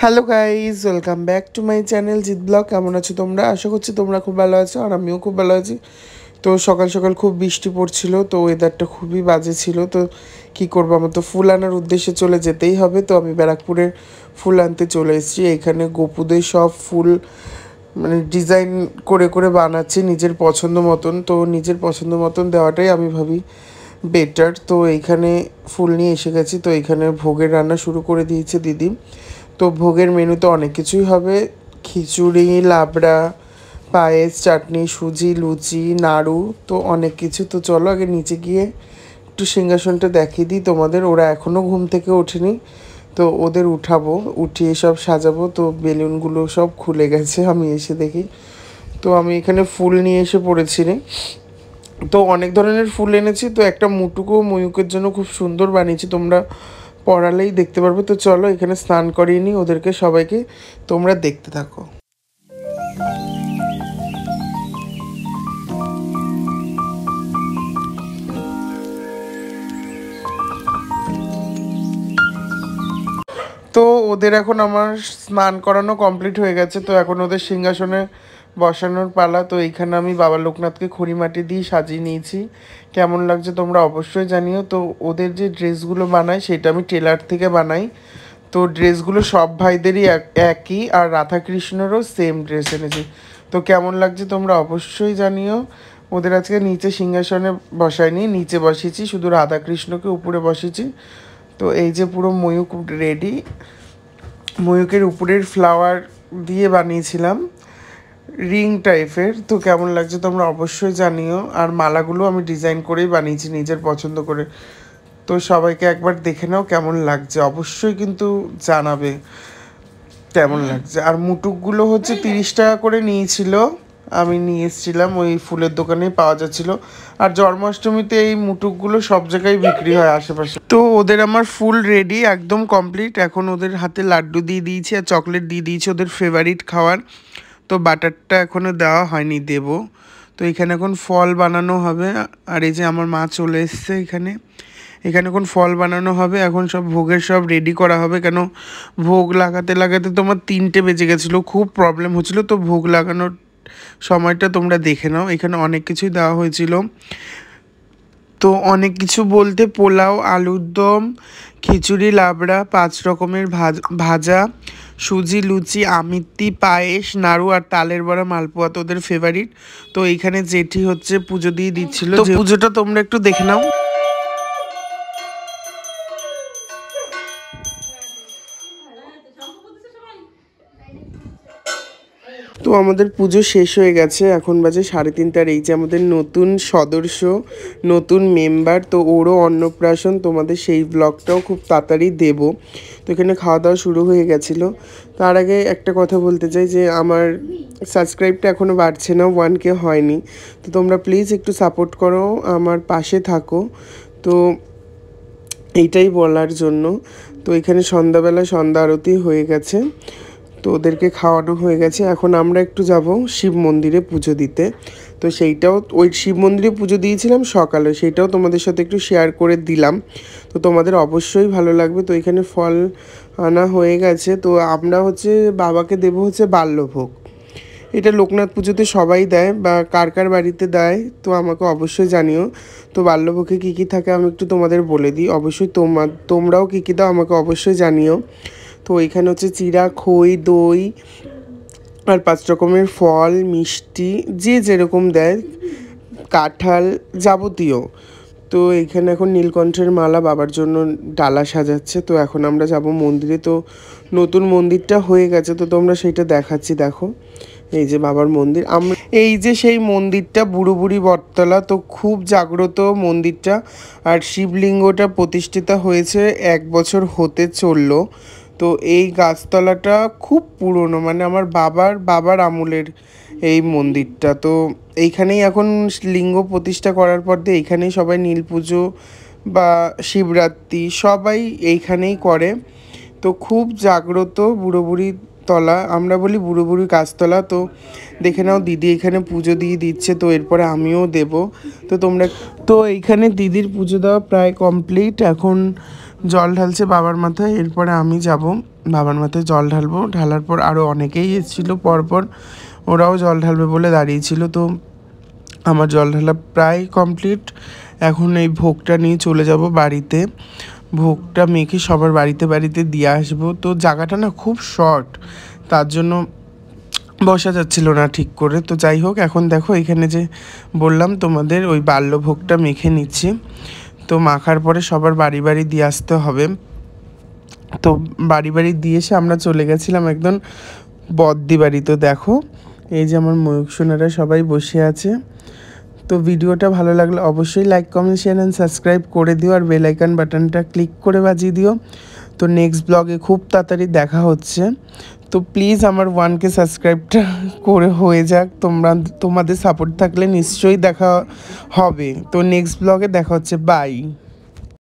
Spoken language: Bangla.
Hello guys, welcome back to my channel Jeet blog. কেমন আছো তোমরা? আশা করছি তোমরা খুব ভালো আছো, আর আমিও খুব ভালো আছি। তো সকাল সকাল খুব বৃষ্টি পড়ছিল, তো ওয়েদারটা খুবই বাজে ছিল। তো কি করবো, আমার তো ফুল আনার উদ্দেশ্যে চলে যেতেই হবে। তো আমি ব্যারাকপুরের ফুল আনতে চলে এসেছি। এখানে গোপুদের সব ফুল মানে ডিজাইন করে করে বানাচ্ছি নিজের পছন্দ মতন। তো নিজের পছন্দ মতন দেওয়াটাই আমি ভাবি বেটার। তো এইখানে ফুল নিয়ে এসে গেছি। তো এখানে ভোগের রান্না শুরু করে দিয়েছে দিদি। তো ভোগের মেনুতে অনেক কিছুই হবে, খিচুড়ি, লাবড়া, পায়েস, চাটনি, সুজি, লুচি, নাড়ু, তো অনেক কিছু। তো চলো আগে নিচে গিয়ে একটু সিংহাসনটা দেখিয়ে দিই তোমাদের। ওরা এখনও ঘুম থেকে ওঠেনি, তো ওদের উঠাবো, উঠিয়ে সব সাজাবো। তো বেলুনগুলো সব খুলে গেছে, আমি এসে দেখি। তো আমি এখানে ফুল নিয়ে এসে পড়েছি রে। তো অনেক ধরনের ফুল এনেছি। তো একটা মুটুকো ময়ূকের জন্য খুব সুন্দর বানিয়েছি, তোমরা পড়ালেই দেখতে পারবে। তো চলো এখানে স্নান করিয়ে নিই ওদেরকে সবাইকে, তোমরা দেখতে থাকো। তো ওদের এখন আমার স্নান করানো কমপ্লিট হয়ে গেছে। তো এখন ওদের সিংহাসনে বসানোর পালা। তো এইখানে আমি বাবা লোকনাথকে খড়িমাটি দিয়ে সাজিয়ে নিয়েছি। কেমন লাগছে তোমরা অবশ্যই জানিও। তো ওদের যে ড্রেসগুলো বানায় সেটা আমি টেলার থেকে বানাই। তো ড্রেসগুলো সব ভাইদেরই একই, আর রাধাকৃষ্ণেরও সেম ড্রেস এনেছি। তো কেমন লাগছে তোমরা অবশ্যই জানিও। ওদের আজকে নিচে সিংহাসনে বসাইনি, নিচে বসিয়েছি, শুধু রাধাকৃষ্ণকে উপরে বসিয়েছি। তো এই যে পুরো ময়ূক রেডি। ময়ূকের উপরের ফ্লাওয়ার দিয়ে বানিয়েছিলাম রিং টাইপের। তো কেমন লাগছে তোমরা অবশ্যই জানিও। আর মালাগুলো আমি ডিজাইন করেই বানিয়েছি নিজের পছন্দ করে। তো সবাইকে একবার দেখে নাও কেমন লাগছে, অবশ্যই কিন্তু জানাবে কেমন লাগছে। আর মুটুকগুলো হচ্ছে 30 টাকা করে নিয়েছিল, আমি নিয়ে এসেছিলাম, ওই ফুলের দোকানে পাওয়া যাচ্ছিলো। আর জন্মাষ্টমীতে এই মুটুকগুলো সব জায়গায় বিক্রি হয় আশেপাশে। তো ওদের আমার ফুল রেডি, একদম কমপ্লিট। এখন ওদের হাতে লাড্ডু দিয়ে দিয়েছি আর চকলেট দিয়ে দিয়েছি, ওদের ফেভারিট খাওয়ার। তো বাটারটা এখনও দেওয়া হয়নি, দেব। তো এখানে এখন ফল বানানো হবে। আর এই যে আমার মা চলে এসছে এখানে। এখানে এখন ফল বানানো হবে, এখন সব ভোগের সব রেডি করা হবে। কেন ভোগ লাগাতে লাগাতে তোমার 3টে বেজে গেছিলো, খুব প্রবলেম হচ্ছিলো। তো ভোগ লাগানোর সময়টা তোমরা দেখে নাও। এখানে অনেক কিছুই দেওয়া হয়েছিল। তো অনেক কিছু বলতে পোলাও, আলুর দম, খিচুড়ি, লাবড়া, 5 রকমের ভাজা, সুজি, লুচি, আমিত্তি, পায়েস, নাড়ু আর তালের বড়া, মালপোয়া তো ওদের ফেভারিট। তো এইখানে জেঠি হচ্ছে পুজো দিয়ে দিচ্ছিল। তো পুজোটা তোমরা একটু দেখে নাও। তো আমাদের পুজো শেষ হয়ে গেছে, এখন বাজে 3:30। এই যে আমাদের নতুন সদস্য, নতুন মেম্বার, তো ওরও অন্নপ্রাশন, তোমাদের সেই ব্লগটাও খুব তাড়াতাড়ি দেবো। তো এখানে খাওয়া দাওয়া শুরু হয়ে গেছিলো। তার আগে একটা কথা বলতে চাই যে আমার সাবস্ক্রাইবটা এখনও বাড়ছে না, 1K হয়নি। তো তোমরা প্লিজ একটু সাপোর্ট করো, আমার পাশে থাকো। তো এইটাই বলার জন্য। তো এখানে সন্ধ্যাবেলা সন্ধ্যা আরতি হয়ে গেছে, তো ওদেরকে খাওয়ানো হয়ে গেছে। এখন আমরা একটু যাব শিব মন্দিরে পুজো দিতে। তো সেইটাও, ওই শিব মন্দিরে পুজো দিয়েছিলাম সকালে, সেইটাও তোমাদের সাথে একটু শেয়ার করে দিলাম। তো তোমাদের অবশ্যই ভালো লাগবে। তো এখানে ফল আনা হয়ে গেছে। তো আমরা হচ্ছে বাবাকে দেব হচ্ছে বাল্যভোগ। এটা লোকনাথ পুজোতে সবাই দেয়, বা কার কার বাড়িতে দেয় তো আমাকে অবশ্যই জানিও। তো বাল্যভোগে কী কী থাকে আমি একটু তোমাদের বলে দিই, অবশ্যই তোমরাও কী কী দাও আমাকে অবশ্যই জানিও। তো এখানে হচ্ছে চিড়া, খই, দই আর 5 রকমের ফল, মিষ্টি, যে যেরকম দেয়, কাঁঠাল, যাবতীয়। তো এইখানে এখন নীলকণ্ঠের মালা বাবার জন্য ডালা সাজাচ্ছে। তো এখন আমরা যাব মন্দিরে। তো নতুন মন্দিরটা হয়ে গেছে, তো তোমরা সেইটা দেখাচ্ছি, দেখো। এই যে বাবার মন্দির, আমরা এই যে সেই মন্দিরটা বুড়ো বুড়ি বটতলা। তো খুব জাগ্রত মন্দিরটা। আর শিবলিঙ্গটা প্রতিষ্ঠিত হয়েছে 1 বছর হতে চললো। তো এই গাছতলাটা খুব পুরনো, মানে আমার বাবার আমলের এই মন্দিরটা। তো এইখানেই এখন লিঙ্গ প্রতিষ্ঠা করার পর দিয়ে এইখানেই সবাই নীল পুজো বা শিবরাত্রি সবাই এইখানেই করে। তো খুব জাগ্রত বুড়ো বুড়ি তলা, আমরা বলি বুড়ো বুড়ি গাছতলা। তো দেখে নাও দিদি এখানে পুজো দিয়ে দিচ্ছে, তো এরপরে আমিও দেব। তো তোমরা তো এইখানে দিদির পুজো দেওয়া প্রায় কমপ্লিট, এখন জল ঢালছে বাবার মাথায়, এরপরে আমি যাব বাবার মাথায় জল ঢালবো। ঢালার পর আরও অনেকেই এসেছিলো পরপর, ওরাও জল ঢালবে বলে দাঁড়িয়েছিল। তো আমার জল ঢালা প্রায় কমপ্লিট, এখন এই ভোগটা নিয়ে চলে যাব বাড়িতে, ভোগটা মেখে সবার বাড়িতে বাড়িতে দিয়ে আসবো। তো জায়গাটা না খুব শর্ট, তার জন্য বসা যাচ্ছিল না ঠিক করে। তো যাই হোক, এখন দেখো এখানে যে বললাম তোমাদের ওই বাল্যভোগটা মেখে নিচ্ছি। তো মাখার পরে সবার বাড়ি বাড়ি দিয়ে আসতে হবে। তো বাড়ি বাড়ি দিয়ে এসে আমরা চলে গেছিলাম একদম বদ্দি বাড়ি। তো দেখো এই যে আমার ময়ূক সোনারা সবাই বসে আছে। তো ভিডিওটা ভালো লাগলে অবশ্যই like comment share and subscribe করে দিও, আর বেল আইকন বাটনটা ক্লিক করে বাজিয়ে দিও। তো নেক্সট ব্লগে খুব তাড়াতাড়ি দেখা হচ্ছে। তো প্লিজ আমার 1K সাবস্ক্রাইবটা করে হয়ে যাক, তোমাদের সাপোর্ট থাকলে নিশ্চয়ই দেখা হবে। তো নেক্সট ব্লগে দেখা হচ্ছে, বাই।